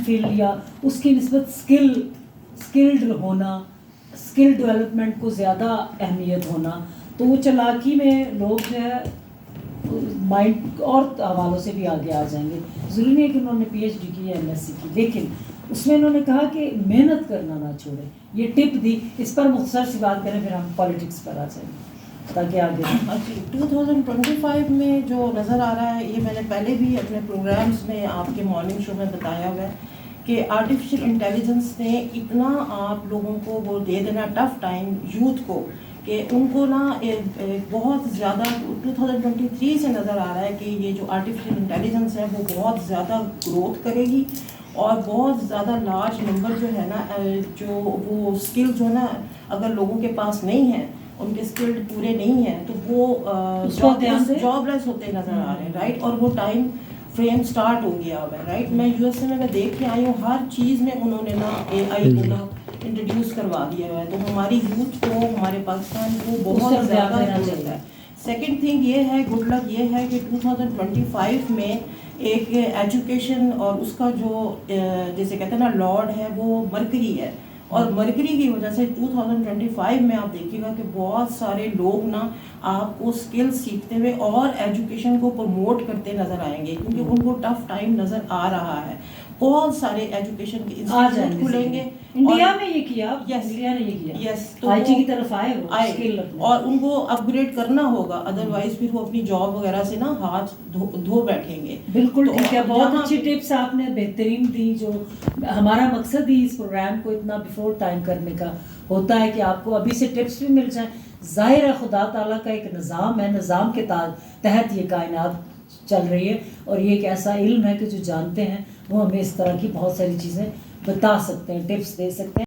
فل یا اس کی نسبت اسکلڈ ہونا، اسکل ڈیولپمنٹ کو زیادہ اہمیت ہونا، تو وہ چالاکی میں لوگ جو ہے مائنڈ اور حوالوں سے بھی آگے آ جائیں گے. ضروری نہیں ہے کہ انہوں نے پی ایچ ڈی کی یا ایم ایس سی کی، لیکن اس میں انہوں نے کہا کہ محنت کرنا نہ چھوڑیں. یہ ٹپ دی. اس پر مختصر سی بات کریں پھر ہم پالیٹکس پر آ جائیں گے تاکہ آگے. جی 2025 میں جو نظر آ رہا ہے، یہ میں نے پہلے بھی اپنے پروگرامز میں آپ کے مارننگ شو میں بتایا ہوا ہے کہ آرٹیفیشیل انٹیلیجنس نے اتنا آپ لوگوں کو وہ دے دینا ٹف ٹائم یوتھ کو کہ ان کو نا بہت زیادہ 2023 سے نظر آ رہا ہے کہ یہ جو آرٹیفیشیل انٹیلیجنس ہے وہ بہت زیادہ گروتھ کرے گی اور بہت زیادہ لارج نمبر جو ہے نا جو وہ اسکل جو ہے نا اگر لوگوں کے پاس نہیں ہیں، ان کے اسکلڈ پورے نہیں ہیں تو وہ جاب لیس ہوتے نظر آ رہے ہیں، رائٹ. اور وہ ٹائم فریم سٹارٹ ہو گیا ہوا ہے، رائٹ. میں یو ایس اے میں دیکھ کے آئی ہوں، ہر چیز میں انہوں نے نا اے آئی کو نا انٹروڈیوس کروا دیا ہوا ہے. تو ہماری یوتھ کو، ہمارے پاکستان کو بہت زیادہ ضرورت ہے. سیکنڈ تھنگ یہ ہے، گڈ لک یہ ہے کہ 2025 میں ایک ایجوکیشن اور اس کا جو جیسے کہتے ہیں نا لارڈ ہے وہ مرکری ہے، اور مرکری کی وجہ سے 2025 میں آپ دیکھیے گا کہ بہت سارے لوگ نا آپ کو اسکل سیکھتے ہوئے اور ایجوکیشن کو پروموٹ کرتے نظر آئیں گے، کیونکہ ان کو ٹف ٹائم نظر آ رہا ہے. بہت سارے ایجوکیشن کے انسٹیٹیوٹ کھلیں گے. انڈیا میں یہ کیا، انڈیا نے یہ کیا، آئی ٹی کی طرف آئے اور ان کو اپ گریڈ کرنا ہوگا، ادروائز پھر وہ اپنی جاب وغیرہ سے نا ہاتھ دھو بیٹھیں گے. بالکل ٹھیک ہے، بہت اچھی ٹپس آپ نے بہترین دی. جو ہمارا مقصد ہی اس پروگرام کو اتنا بیفور ٹائم کرنے کا ہوتا ہے کہ آپ کو ابھی سے ٹپس بھی مل جائیں. ظاہر ہے خدا تعالیٰ کا ایک نظام ہے، نظام کے تحت یہ کائنات چل رہی ہے، اور یہ ایک ایسا علم ہے کہ جو جانتے ہیں وہ ہمیں اس طرح کی بہت ساری چیزیں بتا سکتے ہیں، ٹپس دے سکتے ہیں.